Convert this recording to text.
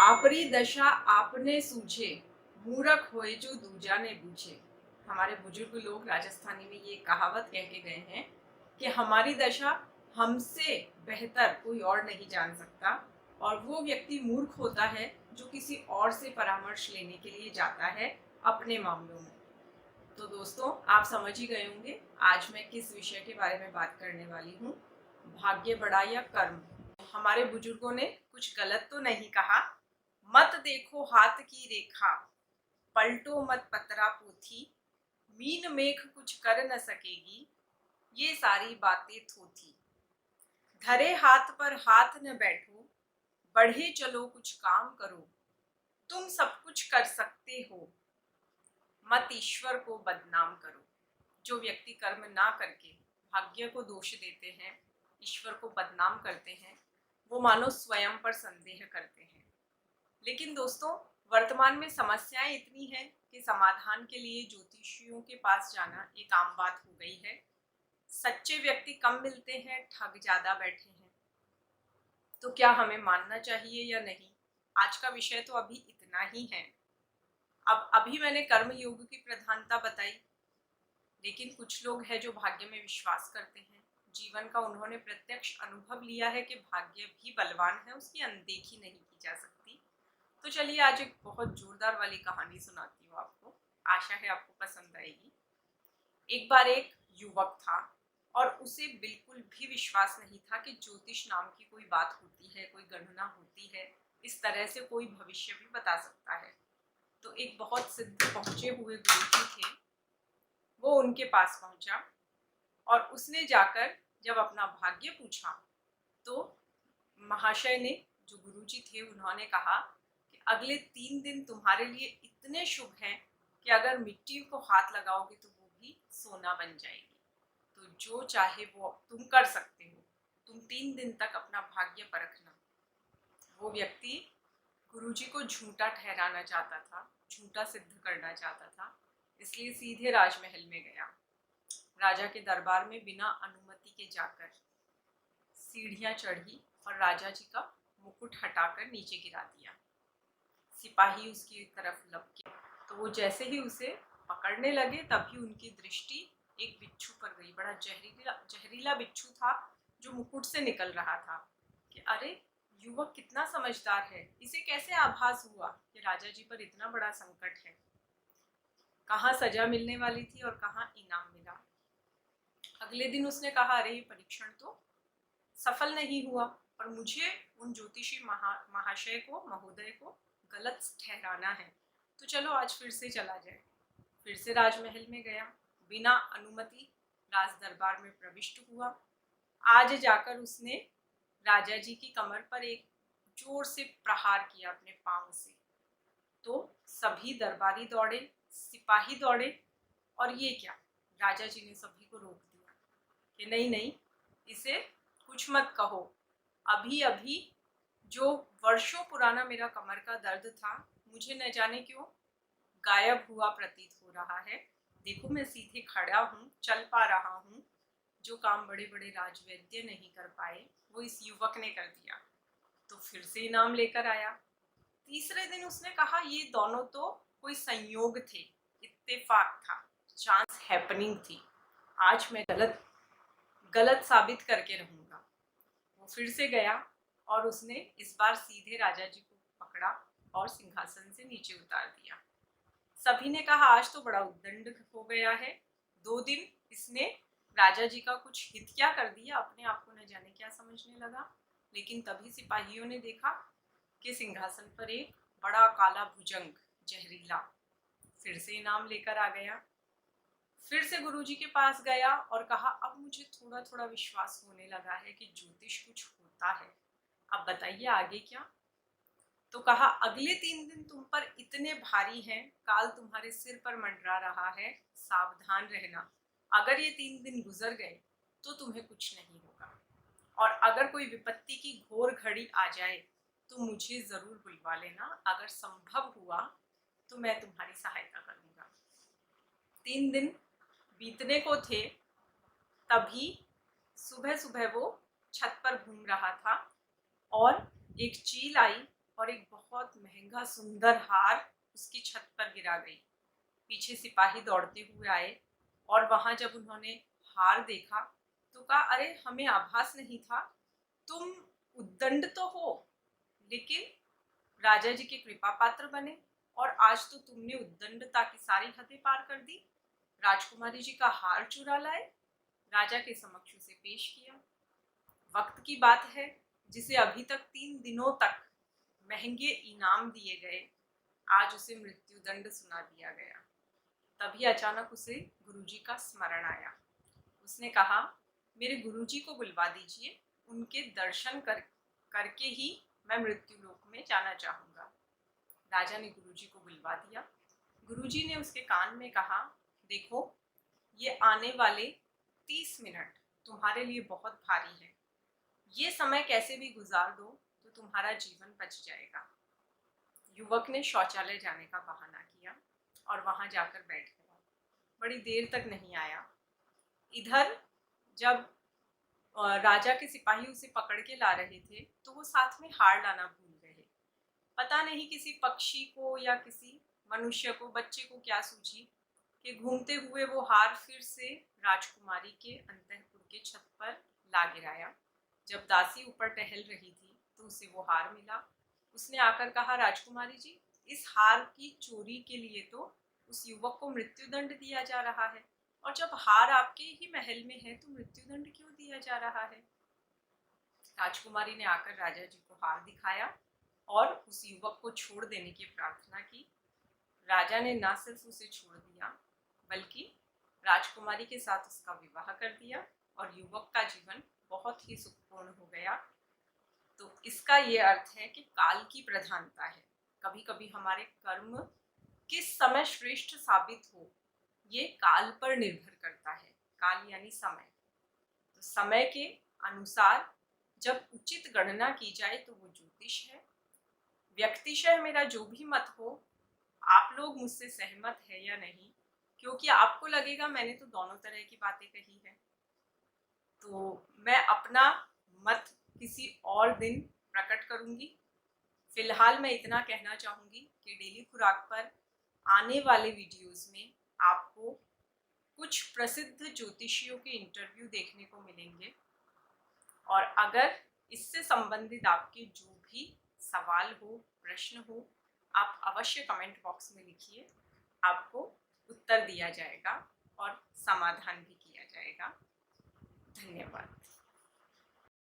आपरी दशा आपने सूझे, मूरख होए जो दूजा ने बूझे। हमारे बुजुर्ग लोग राजस्थानी में ये कहावत कह के गए हैं कि हमारी दशा हमसे बेहतर कोई और नहीं जान सकता, और वो व्यक्ति मूर्ख होता है जो किसी और से परामर्श लेने के लिए जाता है अपने मामलों में। तो दोस्तों, आप समझ ही गए होंगे आज मैं किस विषय के बारे में बात करने वाली हूँ। भाग्य बड़ा या कर्म। हमारे बुजुर्गों ने कुछ गलत तो नहीं कहा। मत देखो हाथ की रेखा, पलटो मत पतरा पोथी, मीन मेघ कुछ कर न सकेगी, ये सारी बातें थोथी। धरे हाथ पर हाथ न बैठो, बढ़े चलो कुछ काम करो, तुम सब कुछ कर सकते हो, मत ईश्वर को बदनाम करो। जो व्यक्ति कर्म ना करके भाग्य को दोष देते हैं, ईश्वर को बदनाम करते हैं, वो मानो स्वयं पर संदेह करते हैं। लेकिन दोस्तों, वर्तमान में समस्याएं इतनी हैं कि समाधान के लिए ज्योतिषियों के पास जाना एक आम बात हो गई है। सच्चे व्यक्ति कम मिलते हैं, ठग ज्यादा बैठे हैं। तो क्या हमें मानना चाहिए या नहीं? आज का विषय तो अभी इतना ही है। अब अभी मैंने कर्म योग की प्रधानता बताई, लेकिन कुछ लोग हैं जो भाग्य में विश्वास करते हैं। जीवन का उन्होंने प्रत्यक्ष अनुभव लिया है कि भाग्य भी बलवान है, उसकी अनदेखी नहीं की जा सकती। तो चलिए आज एक बहुत जोरदार वाली कहानी सुनाती हूँ आपको। आशा है आपको पसंद आएगी। एक बार एक युवक था और उसे बिल्कुल भी विश्वास नहीं था कि ज्योतिष नाम की कोई बात होती है, कोई गणना होती है, इस तरह से कोई भविष्य भी बता सकता है। तो एक बहुत सिद्ध पहुंचे हुए गुरुजी थे, वो उनके पास पहुंचा और उसने जाकर जब अपना भाग्य पूछा तो महाशय ने, जो गुरुजी थे, उन्होंने कहा कि अगले 3 दिन तुम्हारे लिए इतने शुभ हैं कि अगर मिट्टी को हाथ लगाओगे तो वो भी सोना बन जाएगी। तो जो चाहे वो तुम कर सकते हो, तुम 3 दिन तक अपना भाग्य परखना। वो व्यक्ति गुरुजी को झूठा ठहराना चाहता था, झूठा सिद्ध करना चाहता था, इसलिए सीधे राजमहल में गया। राजा के दरबार में बिना अनुमति के जाकर सीढ़ियां चढ़ी और राजा जी का मुकुट हटाकर नीचे गिरा दिया। सिपाही उसकी तरफ लपके तो वो जैसे ही उसे पकड़ने लगे तभी उनकी दृष्टि एक बिच्छू पर गई। बड़ा जहरीला जहरीला बिच्छू था जो मुकुट से निकल रहा था। कि अरे, युवक कितना समझदार है, इसे कैसे आभास हुआ कि राजा जी पर इतना बड़ा संकट है। कहाँ सजा मिलने वाली थी और कहाँ इनाम मिला। अगले दिन उसने कहा, अरे ये परीक्षण तो सफल नहीं हुआ और मुझे उन ज्योतिषी महाशय को, महोदय को गलत ठहराना है। तो चलो आज फिर से चला जाए। फिर से राजमहल में गया, बिना अनुमति राज दरबार में प्रविष्ट हुआ। आज जाकर उसने राजा जी की कमर पर एक जोर से प्रहार किया अपने पांव से। तो सभी दरबारी दौड़े, सिपाही दौड़े, और ये क्या, राजा जी ने सभी को रोक दिया कि नहीं नहीं, इसे कुछ मत कहो। अभी अभी जो वर्षों पुराना मेरा कमर का दर्द था, मुझे न जाने क्यों गायब हुआ प्रतीत हो रहा है। देखो, मैं सीधे खड़ा हूँ, चल पा रहा हूँ। जो काम बड़े बड़े राजवैद्य नहीं कर पाए वो इस युवक ने कर दिया। तो फिर से इनाम लेकर आया। तीसरे दिन उसने कहा, ये दोनों तो कोई संयोग थे, इत्तेफाक था, चांस हैपनिंग थी। आज मैं गलत गलत साबित करके रहूंगा। वो फिर से गया और उसने इस बार सीधे राजा जी को पकड़ा और सिंहासन से नीचे उतार दिया। सभी ने कहा, आज तो बड़ा उद्दंड हो गया है। 2 दिन इसने राजा जी का कुछ हित क्या कर दिया, अपने आप को न जाने क्या समझने लगा। लेकिन तभी सिपाहियों ने देखा कि सिंहासन पर एक बड़ा काला भुजंग, जहरीला, फिर से इनाम लेकर आ गया। फिर से गुरुजी के पास गया और कहा, अब मुझे थोड़ा थोड़ा विश्वास होने लगा है कि ज्योतिष कुछ होता है, अब बताइए आगे क्या। तो कहा, अगले 3 दिन तुम पर इतने भारी हैं, काल तुम्हारे सिर पर मंडरा रहा है, सावधान रहना। अगर ये 3 दिन गुजर गए तो तुम्हें कुछ नहीं होगा, और अगर कोई विपत्ति की घोर घड़ी आ जाए तो मुझे जरूर बुलवा लेना। अगर संभव हुआ तो मैं तुम्हारी सहायता करूंगा। 3 दिन बीतने को थे, तभी सुबह सुबह वो छत पर घूम रहा था और एक चील आई और एक बहुत महंगा सुंदर हार उसकी छत पर गिरा गई। पीछे सिपाही दौड़ते हुए आए और वहां जब उन्होंने हार देखा तो कहा, अरे हमें आभास नहीं था, तुम उद्दंड तो हो लेकिन राजा जी के कृपा पात्र बने और आज तो तुमने उद्दंडता की सारी हदें पार कर दी। राजकुमारी जी का हार चुरा लाए, राजा के समक्ष उसे पेश किया। वक्त की बात है, जिसे अभी तक 3 दिनों तक महंगे इनाम दिए गए, आज उसे मृत्युदंड सुना दिया गया। तभी अचानक उसे गुरुजी का स्मरण आया। उसने कहा, मेरे गुरुजी को बुलवा दीजिए, उनके दर्शन करके ही मैं मृत्यु लोक में जाना चाहूंगा। राजा ने गुरुजी को बुलवा दिया। गुरुजी ने उसके कान में कहा, देखो ये आने वाले 30 मिनट तुम्हारे लिए बहुत भारी है, ये समय कैसे भी गुजार दो तो तुम्हारा जीवन बच जाएगा। युवक ने शौचालय जाने का बहाना किया और वहां जाकर बैठ गया। बड़ी देर तक नहीं आया। इधर जब राजा के सिपाही उसे पकड़ के ला रहे थे तो वो साथ में हार लाना भूल गए। पता नहीं किसी पक्षी को या किसी मनुष्य को, बच्चे को क्या सूझी कि घूमते हुए वो हार फिर से राजकुमारी के अंतःपुर के छत पर ला गिराया। जब दासी ऊपर टहल रही थी तो उसे वो हार मिला। उसने आकर कहा, राजकुमारी जी, इस हार की चोरी के लिए तो उस युवक को मृत्युदंड दिया जा रहा है, और जब हार आपके ही महल में है तो मृत्युदंड क्यों दिया जा रहा है? राजकुमारी ने आकर राजा जी को हार दिखाया और उस युवक को छोड़ देने की प्रार्थना की। राजा ने न सिर्फ उसे छोड़ दिया बल्कि राजकुमारी के साथ उसका विवाह कर दिया और युवक का जीवन बहुत ही सुखपूर्ण हो गया। तो इसका ये अर्थ है कि काल की प्रधानता है। कभी कभी हमारे कर्म किस समय श्रेष्ठ साबित हो, ये काल पर निर्भर करता है। काल यानी समय। तो समय के अनुसार जब उचित गणना की जाए तो वो ज्योतिष है। व्यक्तिशय मेरा जो भी मत हो, आप लोग मुझसे सहमत है या नहीं, क्योंकि आपको लगेगा मैंने तो दोनों तरह की बातें कही है। तो मैं अपना मत किसी और दिन प्रकट करूंगी। फिलहाल मैं इतना कहना चाहूंगी कि डेली खुराक पर आने वाले वीडियोस में आपको कुछ प्रसिद्ध ज्योतिषियों के इंटरव्यू देखने को मिलेंगे, और अगर इससे संबंधित आपके जो भी सवाल हो, प्रश्न हो, आप अवश्य कमेंट बॉक्स में लिखिए। आपको उत्तर दिया जाएगा और समाधान भी किया जाएगा। धन्यवाद।